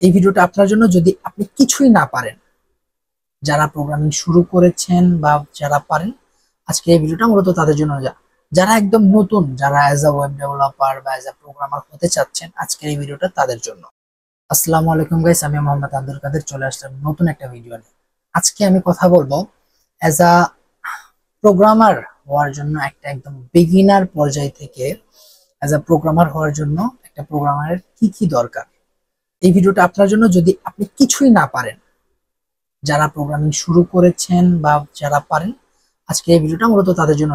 এই ভিডিওটা আপনার জন্য যদি আপনি কিছুই না পারেন, যারা প্রোগ্রামিং শুরু করেছেন বা যারা পারেন, আজকে এই ভিডিওটা মূলত তাদের জন্য। যারা একদম নতুন, যারা অ্যাজ আ ওয়েব ডেভেলপার বা অ্যাজ আ প্রোগ্রামার হতে চাচ্ছেন, আজকের এই ভিডিওটা তাদের জন্য। আসসালামু আলাইকুম গাইস, আমি মোহাম্মদ আব্দুল কাদের চলে আসলাম নতুন একটা ভিডিও নিয়ে। আজকে আমি কথা বলবো অ্যাজ আ প্রোগ্রামার হওয়ার জন্য, একটা একদম বিগিনার পর্যায় থেকে অ্যাজ আ প্রোগ্রামার হওয়ার জন্য একটা প্রোগ্রামারের কি কি দরকার। এই ভিডিওটা আপনার জন্য যদি আপনি কিছুই না পারেন, যারা প্রোগ্রামিং শুরু করেছেন বা যারা পারেন, আজকে এই ভিডিওটা মূলত তাদের জন্য।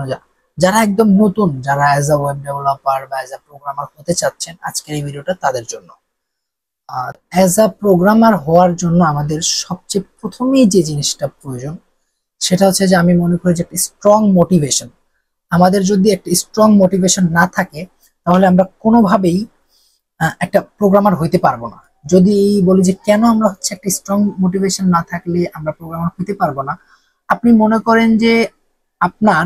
যারা একদম নতুন, যারা অ্যাজ আ ওয়েব ডেভেলপার বা অ্যাজ আ প্রোগ্রামার হতে চাচ্ছেন, আজকের এই ভিডিওটা তাদের জন্য। আর অ্যাজ আ প্রোগ্রামার হওয়ার জন্য আমাদের সবচেয়ে প্রথমেই যে জিনিসটা প্রয়োজন, সেটা হচ্ছে যে আমি মনে করি যে একটা স্ট্রং মোটিভেশন। আমাদের যদি একটা স্ট্রং মোটিভেশন না থাকে, তাহলে আমরা কোনোভাবেই একটা প্রোগ্রামার হইতে পারবো না। যদি বলি যে কেন আমরা হচ্ছে একটা স্ট্রং মোটিভেশন না থাকলে আমরা প্রোগ্রামার হইতে পারবো না, আপনি মনে করেন যে আপনার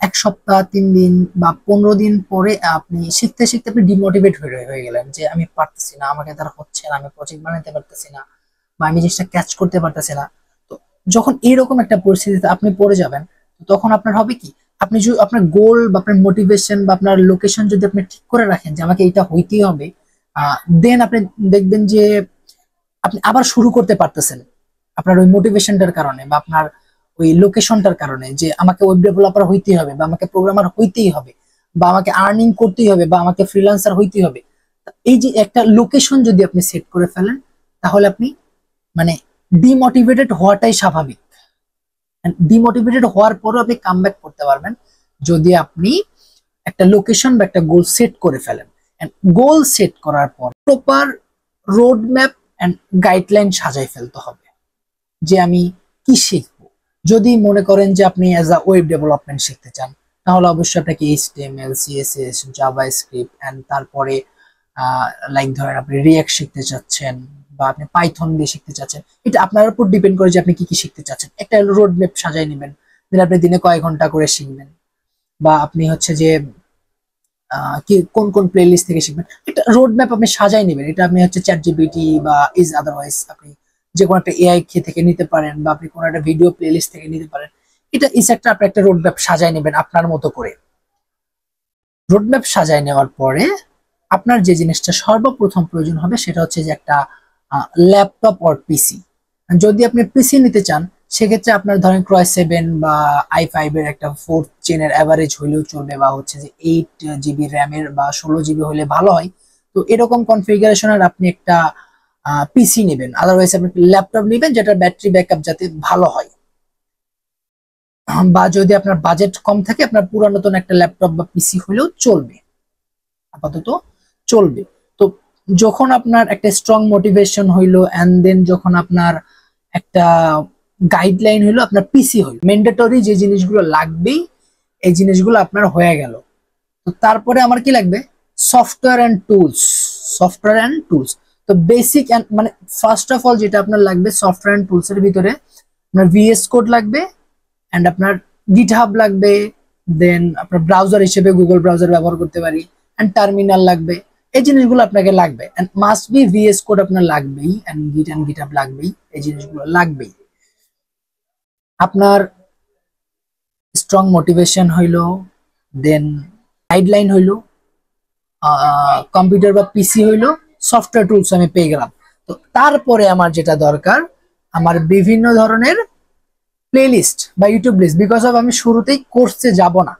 1 সপ্তাহ, 3 দিন বা 15 দিন পরে আপনি শিখতে শিখতে আপনি ডিমোটিভেট হয়ে গেলেন যে আমি পারতেছি না, আমাকে দ্বারা হচ্ছে না, আমি প্রজেক্ট বানাতে পারতেছি না, বা আমি জিনিসটা ক্যাচ করতে পারতেছি না। তো যখন এরকম একটা পরিস্থিতিতে আপনি পড়ে যাবেন, তখন আপনার হবে কি, আপনি যদি আপনার গোল বা আপনার মোটিভেশন বা আপনার লোকেশন যদি আপনি ঠিক করে রাখেন যে আমাকে এটা হইতেই হবে, দেন আপনি দেখবেন যে আপনি আবার শুরু করতে পারতেছেন আপনার ওই মোটিভেশনটার কারণে বা আপনার ওই লোকেশনটার কারণে, যে আমাকে ওয়েব ডেভেলপার হইতেই হবে বা আমাকে প্রোগ্রামার হইতেই হবে বা আমাকে আর্নিং করতেই হবে বা আমাকে ফ্রিল্যান্সার হইতেই হবে। এই যে একটা লোকেশন যদি আপনি সেট করে ফেলেন, তাহলে আপনি মানে ডিমোটিভেটেড হওয়াটাই স্বাভাবিক। ডিমোটিভেটেড হওয়ার পরও আপনি কাম ব্যাক করতে পারবেন যদি আপনি একটা লোকেশন বা একটা গোল সেট করে ফেলেন। গোল সেট করার পর proper road map and guideline সাজাই ফেলতে হবে যে আমি কি শিখবো। যদি মনে করেন যে আপনি অ্যাজ আ ওয়েব ডেভেলপমেন্ট শিখতে চান, তাহলে অবশ্যই আপনাকে HTML, CSS, JavaScript and তারপরে লাইক ধরেন আপনি রিঅ্যাক্ট শিখতে চাচ্ছেন বা আপনি পাইথন দিয়ে শিখতে চাচ্ছেন, এটা আপনার উপর ডিপেন্ড করে যে আপনি কি কি শিখতে চাচ্ছেন। একটা রোড ম্যাপ সাজাই নেবেন, যেটা আপনি দিনে কয়েক ঘন্টা করে শিখবেন, বা আপনি হচ্ছে যে কি কোন কোন প্লে লিস্ট থেকে শিখবেন, একটা রোড ম্যাপ আপনি সাজাই নেবেন। এটা আপনি হচ্ছে চ্যাট জিপিটি বা ইজ আদারওয়াইজ আপনি যে কোনো একটা এআই থেকে নিতে পারেন, বা আপনি কোনো একটা ভিডিও প্লে লিস্ট থেকে নিতে পারেন। এটা ইস একটা আপনি একটা রোড ম্যাপ সাজাই নেবেন আপনার মতো করে। রোড ম্যাপ সাজাই নেওয়ার পরে আপনার যে জিনিসটা সর্বপ্রথম প্রয়োজন হবে, সেটা হচ্ছে যে একটা ল্যাপটপ অর পিসি। যদি আপনি পিসি নিতে চান, সেক্ষেত্রে আপনার ধরেন ক্রয় 7 বা i5 এর একটা 4th জেনের অ্যাভারেজ হইলেও চলবে, বা হচ্ছে যে 8 জিবি র্যামের বা 16 জিবি হলে ভালো হয়। তো এরকম কনফিগারেশনের আপনি একটা পিসি নেবেন, আদারওয়াইজ আপনি ল্যাপটপ নেবেন যেটার ব্যাটারি ব্যাকআপ যাতে ভালো হয়। বা যদি আপনার বাজেট কম থাকে, আপনার পুরাতন একটা ল্যাপটপ বা পিসি হলেও চলবে, আপাতত চলবে। তো যখন আপনার একটা স্ট্রং মোটিভেশন হইলো, এন্ড দেন যখন আপনার একটা গাইডলাইন হইলো, আপনার পিসি হইলো, ম্যান্ডেটরি যে জিনিসগুলো লাগবেই, এই জিনিসগুলো আপনার হয়ে গেল। তো তারপরে আমার কি লাগবে, software and tools. Software and tools, তো বেসিক মানে ফার্স্ট অফ অল যেটা আপনার লাগবে সফটওয়্যার অ্যান্ড টুলস এর ভিতরে, আপনার ভিএস কোড লাগবে, এন্ড আপনার গিটহাব লাগবে, দেন আপনার ব্রাউজার হিসেবে গুগল ব্রাউজার ব্যবহার করতে পারি, এন্ড টার্মিনাল লাগবে। এই জিনিসগুলো আপনাকে লাগবে, and must be VS code আপনার লাগবেই, এন্ড গিটহাব লাগবেই, এই জিনিসগুলো লাগবেই। আপনার স্ট্রং মোটিভেশন হইলো, দেন গাইডলাইন হইলো, কম্পিউটার বা পিসি হইলো, সফটওয়্যার টুলস আমি পেয়ে গেলাম। তো তারপরে আমার যেটা দরকার, আমার বিভিন্ন ধরনের প্লেলিস্ট বা ইউটিউব লিস্ট। বিকজ অফ আমি শুরুতেই কোর্সে যাব না,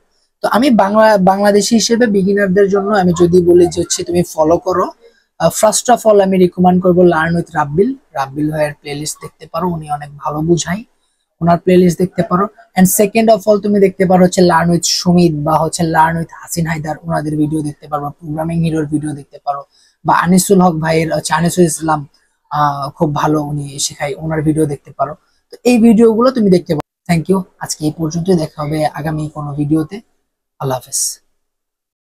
তো আমি বাংলাদেশি হিসেবে বিগিনারদের জন্য আমি যদি বলি যে হচ্ছে তুমি ফলো করো, ফার্স্ট অফ অল আমি রিকমেন্ড করবো লার্ন উইথ রাব্বিল। রাব্বিল ভাইয়ের প্লেলিস্ট দেখতে পারো, উনি অনেক ভালো বুঝাই, ওনার প্লেলিস্ট দেখতে পারো। এন্ড সেকেন্ড অফ অল তুমি দেখতে পারো হচ্ছে লার্ন উইথ সুমিত বা হচ্ছে লার্ন উইথ হাসিন হায়দার, ওনাদের ভিডিও দেখতে পারো, প্রোগ্রামিং হিরোর ভিডিও দেখতে পারো, বা আনিসুল হক ভাইয়ের হচ্ছে আনিসুল ইসলাম, খুব ভালো, উনি শেখায়, ওনার ভিডিও দেখতে পারো। তো এই ভিডিওগুলো তুমি দেখতে পারো। থ্যাংক ইউ, আজকে এই পর্যন্তই, দেখা হবে আগামী কোনো ভিডিওতে। আল্লাহ হাফেজ।